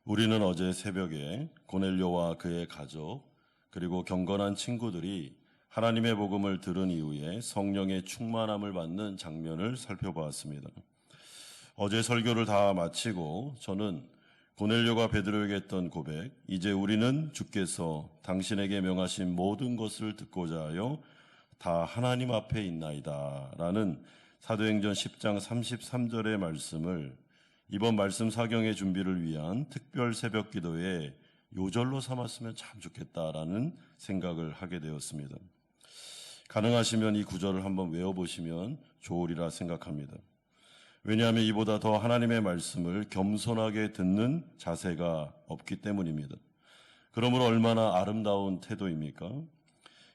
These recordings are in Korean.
우리는 어제 새벽에 고넬료와 그의 가족 그리고 경건한 친구들이 하나님의 복음을 들은 이후에 성령의 충만함을 받는 장면을 살펴보았습니다. 어제 설교를 다 마치고 저는 고넬료가 베드로에게 했던 고백, 이제 우리는 주께서 당신에게 명하신 모든 것을 듣고자 하여 다 하나님 앞에 있나이다 라는 사도행전 10장 33절의 말씀을 이번 말씀 사경의 준비를 위한 특별 새벽 기도에 요절로 삼았으면 참 좋겠다라는 생각을 하게 되었습니다. 가능하시면 이 구절을 한번 외워보시면 좋으리라 생각합니다. 왜냐하면 이보다 더 하나님의 말씀을 겸손하게 듣는 자세가 없기 때문입니다. 그러므로 얼마나 아름다운 태도입니까?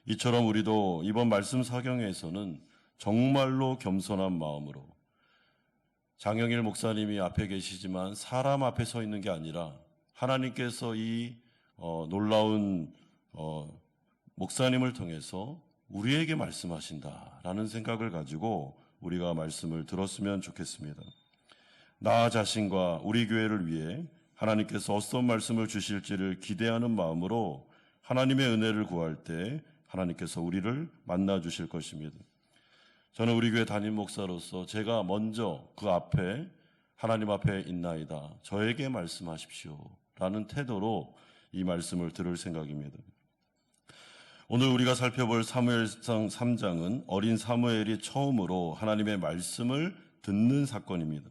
이처럼 우리도 이번 말씀 사경에서는 정말로 겸손한 마음으로, 장영일 목사님이 앞에 계시지만 사람 앞에 서 있는 게 아니라 하나님께서 이 놀라운 목사님을 통해서 우리에게 말씀하신다라는 생각을 가지고 우리가 말씀을 들었으면 좋겠습니다. 나 자신과 우리 교회를 위해 하나님께서 어떤 말씀을 주실지를 기대하는 마음으로 하나님의 은혜를 구할 때 하나님께서 우리를 만나 주실 것입니다. 저는 우리 교회 담임 목사로서 제가 먼저 그 앞에 하나님 앞에 있나이다. 저에게 말씀하십시오. 라는 태도로 이 말씀을 들을 생각입니다. 오늘 우리가 살펴볼 사무엘상 3장은 어린 사무엘이 처음으로 하나님의 말씀을 듣는 사건입니다.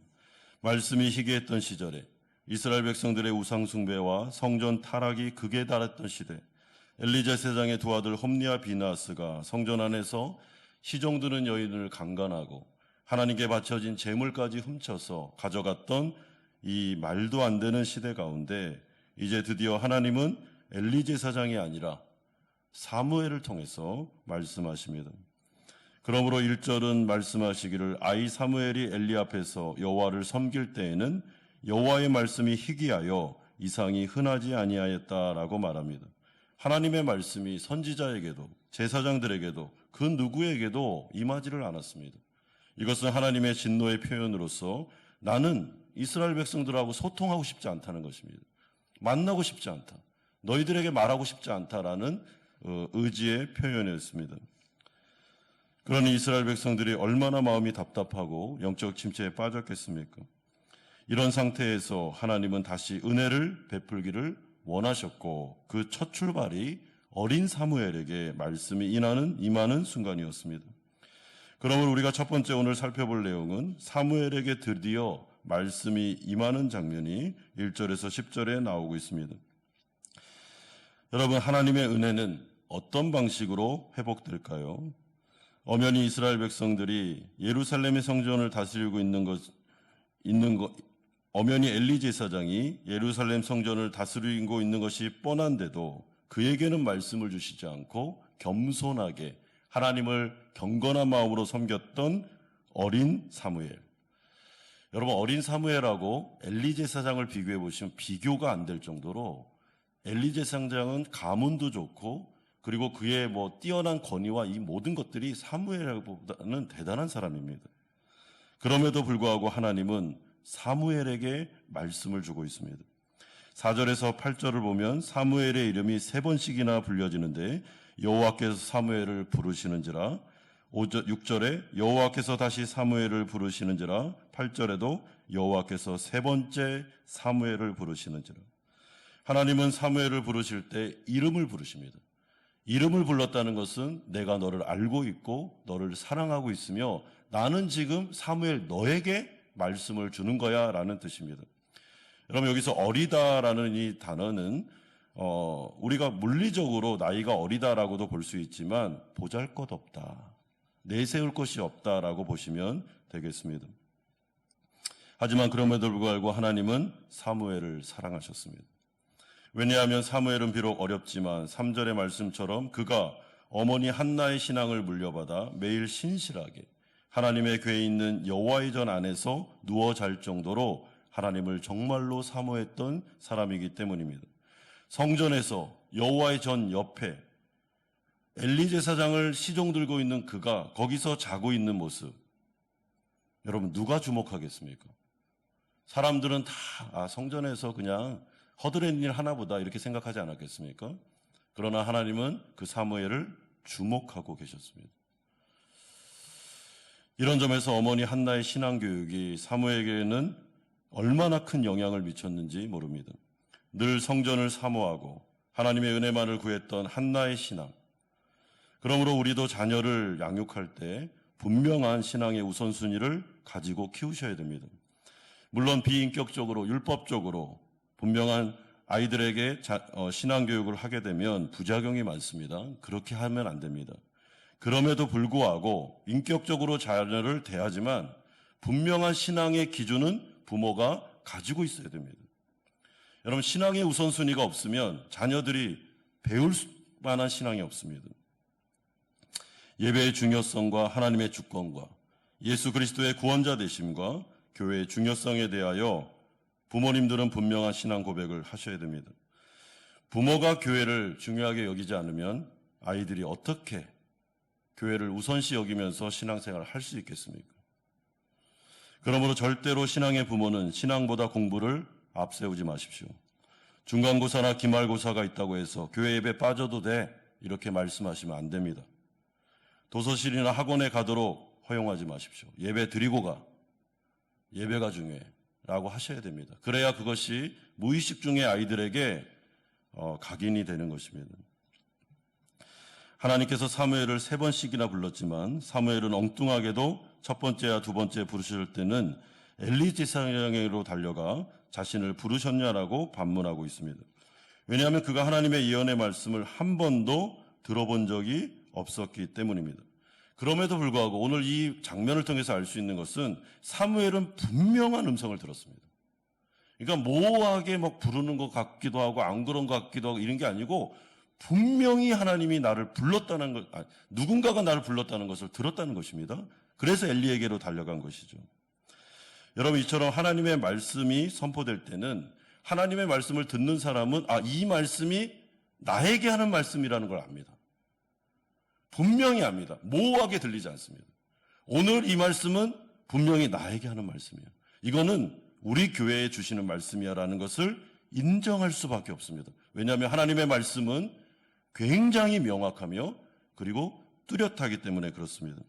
말씀이 희귀했던 시절에 이스라엘 백성들의 우상 숭배와 성전 타락이 극에 달했던 시대, 엘리 제사장의 두 아들 홈리와 비나스가 성전 안에서 시종드는 여인을 강간하고 하나님께 바쳐진 제물까지 훔쳐서 가져갔던 이 말도 안 되는 시대 가운데 이제 드디어 하나님은 엘리 제사장이 아니라 사무엘을 통해서 말씀하십니다. 그러므로 1절은 말씀하시기를 아이 사무엘이 엘리 앞에서 여호와를 섬길 때에는 여호와의 말씀이 희귀하여 이상이 흔하지 아니하였다라고 말합니다. 하나님의 말씀이 선지자에게도 제사장들에게도 그 누구에게도 임하지를 않았습니다. 이것은 하나님의 진노의 표현으로서 나는 이스라엘 백성들하고 소통하고 싶지 않다는 것입니다. 만나고 싶지 않다. 너희들에게 말하고 싶지 않다라는 의지의 표현이었습니다. 그러니 이스라엘 백성들이 얼마나 마음이 답답하고 영적 침체에 빠졌겠습니까? 이런 상태에서 하나님은 다시 은혜를 베풀기를 원하셨고 그 첫 출발이 어린 사무엘에게 말씀이 임하는 순간이었습니다. 그러면 우리가 첫 번째 오늘 살펴볼 내용은 사무엘에게 드디어 말씀이 임하는 장면이 1절에서 10절에 나오고 있습니다. 여러분, 하나님의 은혜는 어떤 방식으로 회복될까요? 엄연히 이스라엘 백성들이 예루살렘의 성전을 다스리고 엄연히 엘리 제사장이 예루살렘 성전을 다스리고 있는 것이 뻔한데도 그에게는 말씀을 주시지 않고 겸손하게 하나님을 경건한 마음으로 섬겼던 어린 사무엘. 여러분, 어린 사무엘하고 엘리 제사장을 비교해 보시면 비교가 안 될 정도로 엘리 제사장은 가문도 좋고 그리고 그의 뛰어난 권위와 이 모든 것들이 사무엘보다는 대단한 사람입니다. 그럼에도 불구하고 하나님은 사무엘에게 말씀을 주고 있습니다. 4절에서 8절을 보면 사무엘의 이름이 3번씩이나 불려지는데 여호와께서 사무엘을 부르시는지라, 6절에 여호와께서 다시 사무엘을 부르시는지라, 8절에도 여호와께서 3번째 사무엘을 부르시는지라. 하나님은 사무엘을 부르실 때 이름을 부르십니다. 이름을 불렀다는 것은 내가 너를 알고 있고 너를 사랑하고 있으며 나는 지금 사무엘 너에게 말씀을 주는 거야 라는 뜻입니다. 여러분, 여기서 어리다라는 이 단어는 우리가 물리적으로 나이가 어리다라고도 볼 수 있지만 보잘것없다, 내세울 것이 없다라고 보시면 되겠습니다. 하지만 그럼에도 불구하고 하나님은 사무엘을 사랑하셨습니다. 왜냐하면 사무엘은 비록 어렵지만 3절의 말씀처럼 그가 어머니 한나의 신앙을 물려받아 매일 신실하게 하나님의 궤에 있는 여호와의 전 안에서 누워 잘 정도로 하나님을 정말로 사모했던 사람이기 때문입니다. 성전에서 여호와의 전 옆에 엘리 제사장을 시종 들고 있는 그가 거기서 자고 있는 모습, 여러분 누가 주목하겠습니까? 사람들은 다 성전에서 그냥 허드렛 일 하나보다 이렇게 생각하지 않았겠습니까? 그러나 하나님은 그 사무엘을 주목하고 계셨습니다. 이런 점에서 어머니 한나의 신앙교육이 사무엘에게는 얼마나 큰 영향을 미쳤는지 모릅니다. 늘 성전을 사모하고 하나님의 은혜만을 구했던 한나의 신앙. 그러므로 우리도 자녀를 양육할 때 분명한 신앙의 우선순위를 가지고 키우셔야 됩니다. 물론 비인격적으로 율법적으로 분명한 아이들에게 신앙교육을 하게 되면 부작용이 많습니다. 그렇게 하면 안 됩니다. 그럼에도 불구하고 인격적으로 자녀를 대하지만 분명한 신앙의 기준은 부모가 가지고 있어야 됩니다. 여러분, 신앙의 우선순위가 없으면 자녀들이 배울 만한 신앙이 없습니다. 예배의 중요성과 하나님의 주권과 예수 그리스도의 구원자 되심과 교회의 중요성에 대하여 부모님들은 분명한 신앙 고백을 하셔야 됩니다. 부모가 교회를 중요하게 여기지 않으면 아이들이 어떻게 교회를 우선시 여기면서 신앙생활을 할 수 있겠습니까? 그러므로 절대로 신앙의 부모는 신앙보다 공부를 앞세우지 마십시오. 중간고사나 기말고사가 있다고 해서 교회 예배 빠져도 돼 이렇게 말씀하시면 안 됩니다. 도서실이나 학원에 가도록 허용하지 마십시오. 예배 드리고 가. 예배가 중요해 라고 하셔야 됩니다. 그래야 그것이 무의식 중에 아이들에게 각인이 되는 것입니다. 하나님께서 사무엘을 3번씩이나 불렀지만 사무엘은 엉뚱하게도 첫 번째와 두 번째 부르실 때는 엘리 제사장에게로 달려가 자신을 부르셨냐라고 반문하고 있습니다. 왜냐하면 그가 하나님의 예언의 말씀을 한 번도 들어본 적이 없었기 때문입니다. 그럼에도 불구하고 오늘 이 장면을 통해서 알 수 있는 것은 사무엘은 분명한 음성을 들었습니다. 그러니까 모호하게 막 부르는 것 같기도 하고 안 그런 것 같기도 하고 이런 게 아니고 분명히 하나님이 나를 불렀다는 것, 누군가가 나를 불렀다는 것을 들었다는 것입니다. 그래서 엘리에게로 달려간 것이죠. 여러분, 이처럼 하나님의 말씀이 선포될 때는 하나님의 말씀을 듣는 사람은 이 말씀이 나에게 하는 말씀이라는 걸 압니다. 분명히 압니다. 모호하게 들리지 않습니다. 오늘 이 말씀은 분명히 나에게 하는 말씀이에요. 이거는 우리 교회에 주시는 말씀이야라는 것을 인정할 수밖에 없습니다. 왜냐하면 하나님의 말씀은 굉장히 명확하며 그리고 뚜렷하기 때문에 그렇습니다.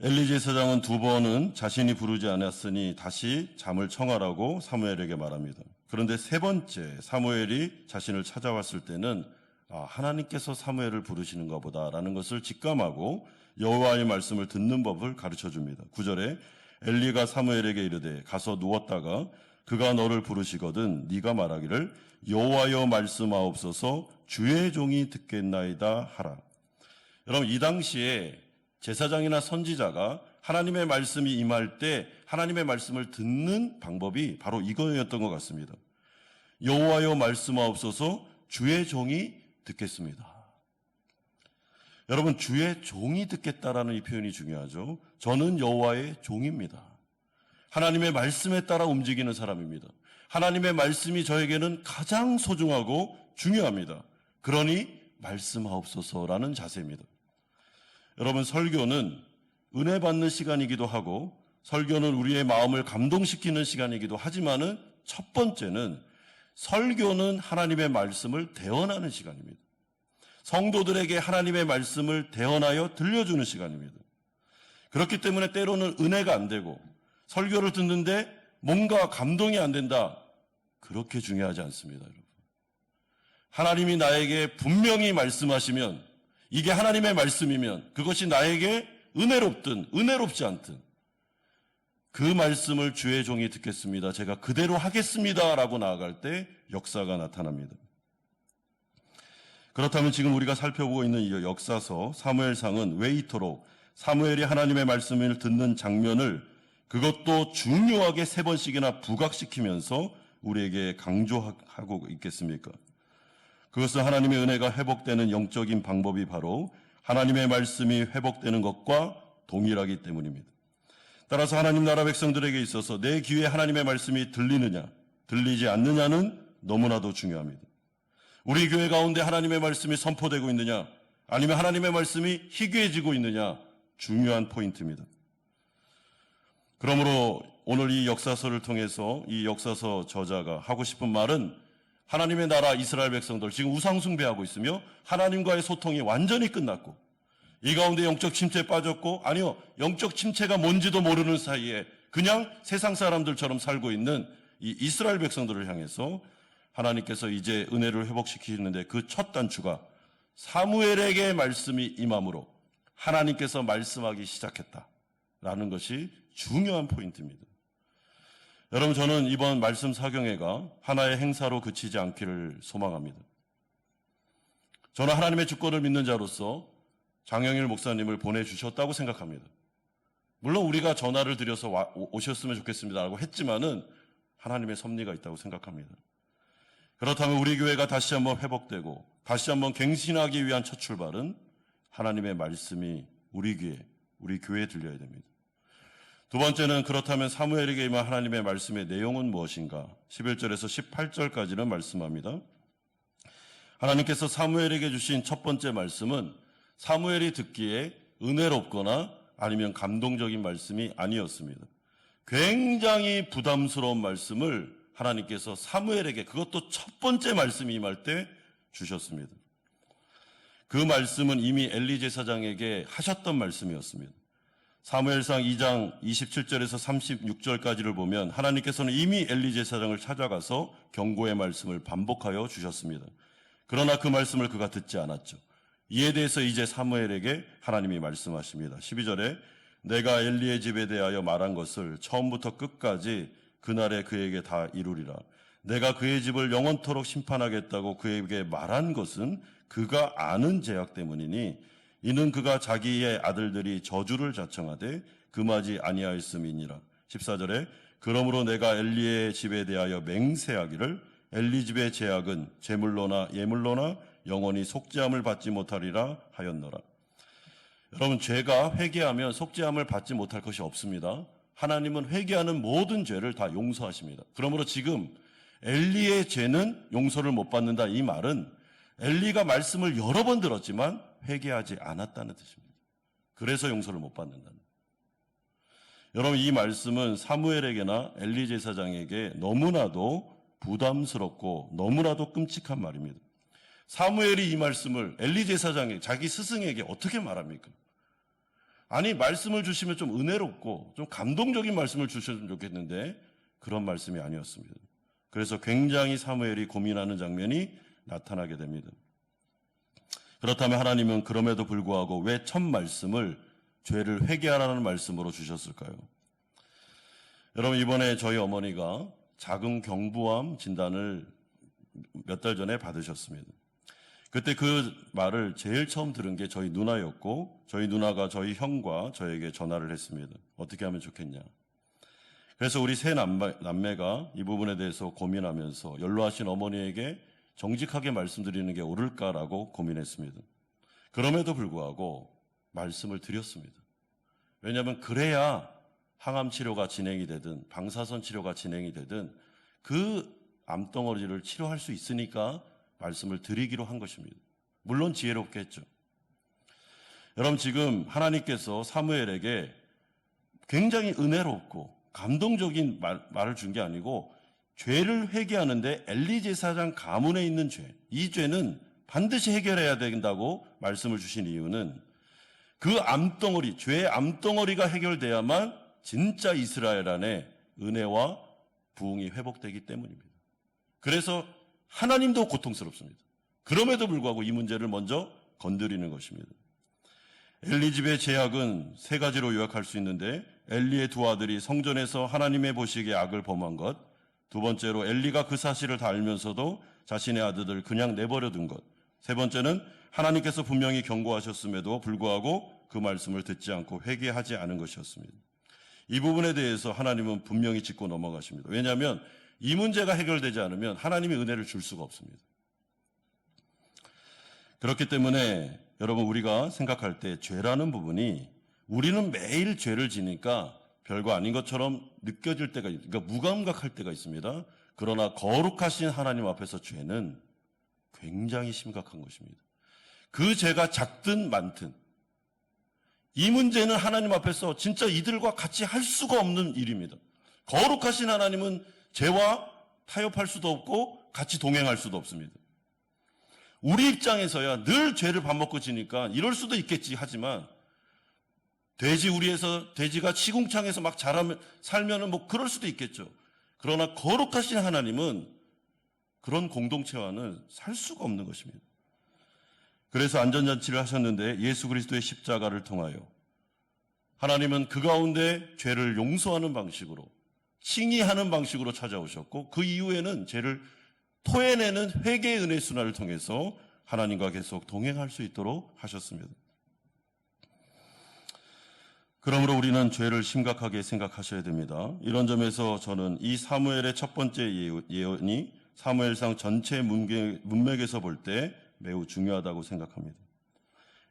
엘리 제사장은 2번은 자신이 부르지 않았으니 다시 잠을 청하라고 사무엘에게 말합니다. 그런데 3번째 사무엘이 자신을 찾아왔을 때는 하나님께서 사무엘을 부르시는가 보다라는 것을 직감하고 여호와의 말씀을 듣는 법을 가르쳐줍니다. 9절에 엘리가 사무엘에게 이르되 가서 누웠다가 그가 너를 부르시거든 네가 말하기를 여호와여 말씀하옵소서 주의 종이 듣겠나이다 하라. 여러분, 이 당시에 제사장이나 선지자가 하나님의 말씀이 임할 때 하나님의 말씀을 듣는 방법이 바로 이거였던 것 같습니다. 여호와여 말씀하옵소서 주의 종이 듣겠습니다. 여러분, 주의 종이 듣겠다라는 이 표현이 중요하죠. 저는 여호와의 종입니다. 하나님의 말씀에 따라 움직이는 사람입니다. 하나님의 말씀이 저에게는 가장 소중하고 중요합니다. 그러니 말씀하옵소서라는 자세입니다. 여러분, 설교는 은혜 받는 시간이기도 하고 설교는 우리의 마음을 감동시키는 시간이기도 하지만은 첫 번째는 설교는 하나님의 말씀을 대언하는 시간입니다. 성도들에게 하나님의 말씀을 대언하여 들려주는 시간입니다. 그렇기 때문에 때로는 은혜가 안 되고 설교를 듣는데 뭔가 감동이 안 된다. 그렇게 중요하지 않습니다, 여러분. 하나님이 나에게 분명히 말씀하시면 이게 하나님의 말씀이면 그것이 나에게 은혜롭든 은혜롭지 않든 그 말씀을 주의 종이 듣겠습니다. 제가 그대로 하겠습니다. 라고 나아갈 때 역사가 나타납니다. 그렇다면 지금 우리가 살펴보고 있는 이 역사서 사무엘상은 왜 이토록 사무엘이 하나님의 말씀을 듣는 장면을 그것도 중요하게 3번씩이나 부각시키면서 우리에게 강조하고 있겠습니까? 그것은 하나님의 은혜가 회복되는 영적인 방법이 바로 하나님의 말씀이 회복되는 것과 동일하기 때문입니다. 따라서 하나님 나라 백성들에게 있어서 내 귀에 하나님의 말씀이 들리느냐, 들리지 않느냐는 너무나도 중요합니다. 우리 교회 가운데 하나님의 말씀이 선포되고 있느냐, 아니면 하나님의 말씀이 희귀해지고 있느냐, 중요한 포인트입니다. 그러므로 오늘 이 역사서를 통해서 이 역사서 저자가 하고 싶은 말은 하나님의 나라 이스라엘 백성들 지금 우상 숭배하고 있으며 하나님과의 소통이 완전히 끝났고 이 가운데 영적 침체에 빠졌고 아니요 영적 침체가 뭔지도 모르는 사이에 그냥 세상 사람들처럼 살고 있는 이 이스라엘 백성들을 향해서 하나님께서 이제 은혜를 회복시키시는데 그 첫 단추가 사무엘에게 말씀이 임함으로 하나님께서 말씀하기 시작했다라는 것이 중요한 포인트입니다. 여러분, 저는 이번 말씀 사경회가 하나의 행사로 그치지 않기를 소망합니다. 저는 하나님의 주권을 믿는 자로서 장영일 목사님을 보내주셨다고 생각합니다. 물론 우리가 전화를 드려서 오셨으면 좋겠습니다라고 했지만은 하나님의 섭리가 있다고 생각합니다. 그렇다면 우리 교회가 다시 한번 회복되고 다시 한번 갱신하기 위한 첫 출발은 하나님의 말씀이 우리 귀에, 우리 교회에 들려야 됩니다. 두 번째는 그렇다면 사무엘에게 임한 하나님의 말씀의 내용은 무엇인가? 11절에서 18절까지는 말씀합니다. 하나님께서 사무엘에게 주신 첫 번째 말씀은 사무엘이 듣기에 은혜롭거나 아니면 감동적인 말씀이 아니었습니다. 굉장히 부담스러운 말씀을 하나님께서 사무엘에게 그것도 첫 번째 말씀이 임할 때 주셨습니다. 그 말씀은 이미 엘리 제사장에게 하셨던 말씀이었습니다. 사무엘상 2장 27절에서 36절까지를 보면 하나님께서는 이미 엘리 제사장을 찾아가서 경고의 말씀을 반복하여 주셨습니다. 그러나 그 말씀을 그가 듣지 않았죠. 이에 대해서 이제 사무엘에게 하나님이 말씀하십니다. 12절에 내가 엘리의 집에 대하여 말한 것을 처음부터 끝까지 그날에 그에게 다 이루리라. 내가 그의 집을 영원토록 심판하겠다고 그에게 말한 것은 그가 아는 죄악 때문이니 이는 그가 자기의 아들들이 저주를 자청하되 금하지 아니하였음이니라. 14절에 그러므로 내가 엘리의 집에 대하여 맹세하기를 엘리 집의 죄악은 제물로나 예물로나 영원히 속죄함을 받지 못하리라 하였노라. 여러분, 죄가 회개하면 속죄함을 받지 못할 것이 없습니다. 하나님은 회개하는 모든 죄를 다 용서하십니다. 그러므로 지금 엘리의 죄는 용서를 못 받는다, 이 말은 엘리가 말씀을 여러 번 들었지만 회개하지 않았다는 뜻입니다. 그래서 용서를 못 받는다는. 여러분, 이 말씀은 사무엘에게나 엘리 제사장에게 너무나도 부담스럽고 너무나도 끔찍한 말입니다. 사무엘이 이 말씀을 엘리 제사장에게, 자기 스승에게 어떻게 말합니까? 아니, 말씀을 주시면 좀 은혜롭고 좀 감동적인 말씀을 주셨으면 좋겠는데 그런 말씀이 아니었습니다. 그래서 굉장히 사무엘이 고민하는 장면이 나타나게 됩니다. 그렇다면 하나님은 그럼에도 불구하고 왜 첫 말씀을 죄를 회개하라는 말씀으로 주셨을까요? 여러분, 이번에 저희 어머니가 작은 경부암 진단을 몇 달 전에 받으셨습니다. 그때 그 말을 제일 처음 들은 게 저희 누나였고 저희 누나가 저희 형과 저에게 전화를 했습니다. 어떻게 하면 좋겠냐. 그래서 우리 세 남매가 이 부분에 대해서 고민하면서 연로하신 어머니에게 정직하게 말씀드리는 게 옳을까라고 고민했습니다. 그럼에도 불구하고 말씀을 드렸습니다. 왜냐하면 그래야 항암 치료가 진행이 되든 방사선 치료가 진행이 되든 그 암덩어리를 치료할 수 있으니까 말씀을 드리기로 한 것입니다. 물론 지혜롭게 했죠. 여러분, 지금 하나님께서 사무엘에게 굉장히 은혜롭고 감동적인 말을 준 게 아니고 죄를 회개하는데 엘리 제사장 가문에 있는 죄, 이 죄는 반드시 해결해야 된다고 말씀을 주신 이유는 그 암덩어리, 죄의 암덩어리가 해결돼야만 진짜 이스라엘 안에 은혜와 부흥이 회복되기 때문입니다. 그래서 하나님도 고통스럽습니다. 그럼에도 불구하고 이 문제를 먼저 건드리는 것입니다. 엘리 집의 죄악은 세 가지로 요약할 수 있는데 엘리의 두 아들이 성전에서 하나님의 보시기에 악을 범한 것, 두 번째로 엘리가 그 사실을 다 알면서도 자신의 아들을 그냥 내버려둔 것, 세 번째는 하나님께서 분명히 경고하셨음에도 불구하고 그 말씀을 듣지 않고 회개하지 않은 것이었습니다. 이 부분에 대해서 하나님은 분명히 짚고 넘어가십니다. 왜냐하면 이 문제가 해결되지 않으면 하나님이 은혜를 줄 수가 없습니다. 그렇기 때문에 여러분, 우리가 생각할 때 죄라는 부분이 우리는 매일 죄를 지니까 별거 아닌 것처럼 느껴질 때가, 그러니까 무감각할 때가 있습니다. 그러나 거룩하신 하나님 앞에서 죄는 굉장히 심각한 것입니다. 그 죄가 작든 많든 이 문제는 하나님 앞에서 진짜 이들과 같이 할 수가 없는 일입니다. 거룩하신 하나님은 죄와 타협할 수도 없고 같이 동행할 수도 없습니다. 우리 입장에서야 늘 죄를 밥 먹고 지니까 이럴 수도 있겠지 하지만 돼지가 시궁창에서 막 살면은 뭐 그럴 수도 있겠죠. 그러나 거룩하신 하나님은 그런 공동체와는 살 수가 없는 것입니다. 그래서 안전잔치를 하셨는데 예수 그리스도의 십자가를 통하여 하나님은 그 가운데 죄를 용서하는 방식으로, 칭의하는 방식으로 찾아오셨고, 그 이후에는 죄를 토해내는 회개의 은혜 순환을 통해서 하나님과 계속 동행할 수 있도록 하셨습니다. 그러므로 우리는 죄를 심각하게 생각하셔야 됩니다. 이런 점에서 저는 이 사무엘의 첫 번째 예언이 사무엘상 전체 문맥에서 볼 때 매우 중요하다고 생각합니다.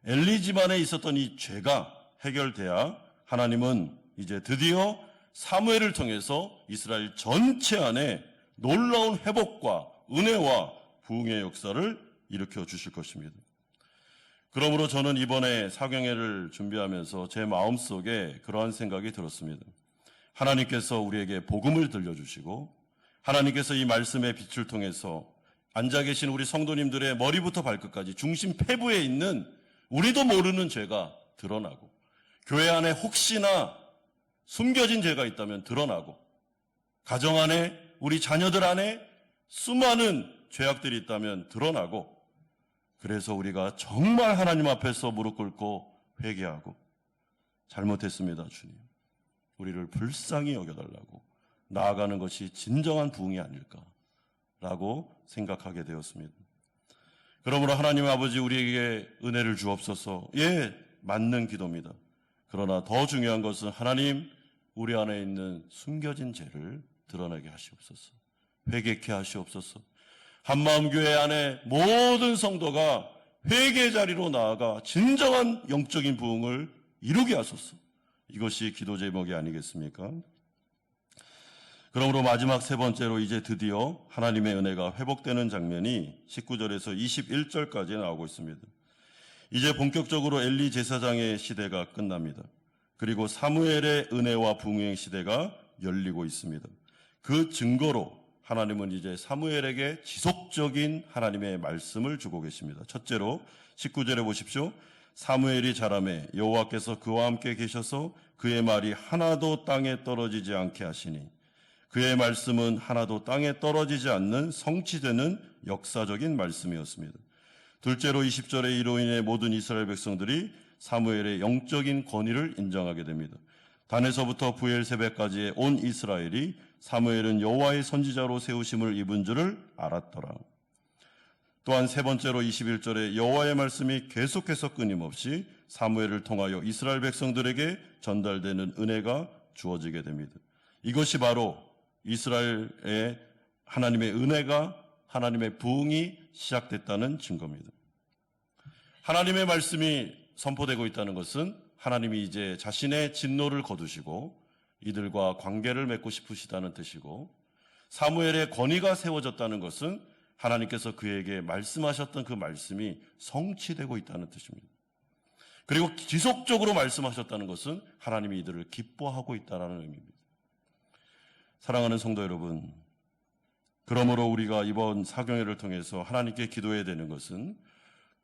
엘리 집안에 있었던 이 죄가 해결돼야 하나님은 이제 드디어 사무엘을 통해서 이스라엘 전체 안에 놀라운 회복과 은혜와 부흥의 역사를 일으켜 주실 것입니다. 그러므로 저는 이번에 사경회를 준비하면서 제 마음속에 그러한 생각이 들었습니다. 하나님께서 우리에게 복음을 들려주시고 하나님께서 이 말씀의 빛을 통해서 앉아 계신 우리 성도님들의 머리부터 발끝까지 중심 폐부에 있는 우리도 모르는 죄가 드러나고, 교회 안에 혹시나 숨겨진 죄가 있다면 드러나고, 가정 안에 우리 자녀들 안에 수많은 죄악들이 있다면 드러나고, 그래서 우리가 정말 하나님 앞에서 무릎 꿇고 회개하고 잘못했습니다 주님, 우리를 불쌍히 여겨달라고 나아가는 것이 진정한 부흥이 아닐까라고 생각하게 되었습니다. 그러므로 하나님 아버지 우리에게 은혜를 주옵소서. 맞는 기도입니다. 그러나 더 중요한 것은 하나님 우리 안에 있는 숨겨진 죄를 드러내게 하시옵소서. 회개케 하시옵소서. 한마음교회 안에 모든 성도가 회개 자리로 나아가 진정한 영적인 부흥을 이루게 하소서. 이것이 기도 제목이 아니겠습니까? 그러므로 마지막 세 번째로 이제 드디어 하나님의 은혜가 회복되는 장면이 19절에서 21절까지 나오고 있습니다. 이제 본격적으로 엘리 제사장의 시대가 끝납니다. 그리고 사무엘의 은혜와 부흥의 시대가 열리고 있습니다. 그 증거로 하나님은 이제 사무엘에게 지속적인 하나님의 말씀을 주고 계십니다. 첫째로 19절에 보십시오. 사무엘이 자라매 여호와께서 그와 함께 계셔서 그의 말이 하나도 땅에 떨어지지 않게 하시니 그의 말씀은 하나도 땅에 떨어지지 않는 성취되는 역사적인 말씀이었습니다. 둘째로 20절에 이로 인해 모든 이스라엘 백성들이 사무엘의 영적인 권위를 인정하게 됩니다. 단에서부터 부엘세바까지의 온 이스라엘이 사무엘은 여호와의 선지자로 세우심을 입은 줄을 알았더라. 또한 세 번째로 21절에 여호와의 말씀이 계속해서 끊임없이 사무엘을 통하여 이스라엘 백성들에게 전달되는 은혜가 주어지게 됩니다. 이것이 바로 이스라엘의 하나님의 은혜가, 하나님의 부흥이 시작됐다는 증거입니다. 하나님의 말씀이 선포되고 있다는 것은 하나님이 이제 자신의 진노를 거두시고 이들과 관계를 맺고 싶으시다는 뜻이고, 사무엘의 권위가 세워졌다는 것은 하나님께서 그에게 말씀하셨던 그 말씀이 성취되고 있다는 뜻입니다. 그리고 지속적으로 말씀하셨다는 것은 하나님이 이들을 기뻐하고 있다는 의미입니다. 사랑하는 성도 여러분, 그러므로 우리가 이번 사경회를 통해서 하나님께 기도해야 되는 것은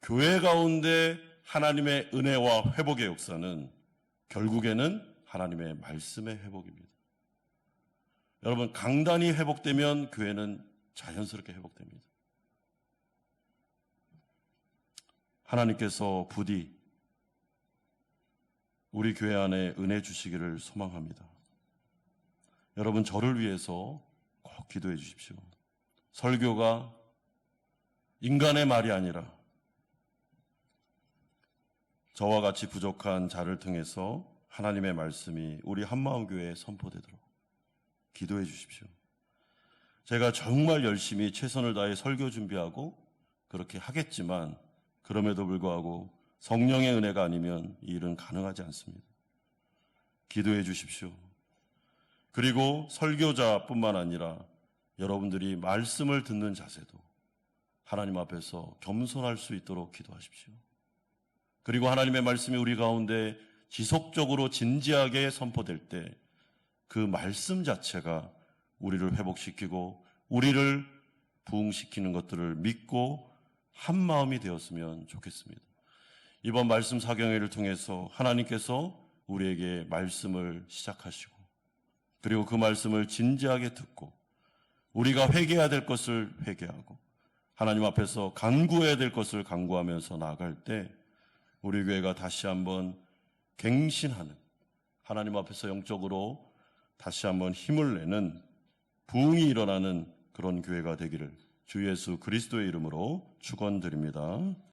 교회 가운데 하나님의 은혜와 회복의 역사는 결국에는 하나님의 말씀의 회복입니다. 여러분, 강단이 회복되면 교회는 자연스럽게 회복됩니다. 하나님께서 부디 우리 교회 안에 은혜 주시기를 소망합니다. 여러분, 저를 위해서 꼭 기도해 주십시오. 설교가 인간의 말이 아니라 저와 같이 부족한 자를 통해서 하나님의 말씀이 우리 한마음교회에 선포되도록 기도해 주십시오. 제가 정말 열심히 최선을 다해 설교 준비하고 그렇게 하겠지만 그럼에도 불구하고 성령의 은혜가 아니면 이 일은 가능하지 않습니다. 기도해 주십시오. 그리고 설교자뿐만 아니라 여러분들이 말씀을 듣는 자세도 하나님 앞에서 겸손할 수 있도록 기도하십시오. 그리고 하나님의 말씀이 우리 가운데 지속적으로 진지하게 선포될 때 그 말씀 자체가 우리를 회복시키고 우리를 부흥시키는 것들을 믿고 한 마음이 되었으면 좋겠습니다. 이번 말씀 사경회를 통해서 하나님께서 우리에게 말씀을 시작하시고 그리고 그 말씀을 진지하게 듣고 우리가 회개해야 될 것을 회개하고 하나님 앞에서 간구해야 될 것을 간구하면서 나아갈 때 우리 교회가 다시 한번 갱신하는, 하나님 앞에서 영적으로 다시 한번 힘을 내는, 부흥이 일어나는 그런 교회가 되기를 주 예수 그리스도의 이름으로 축원드립니다.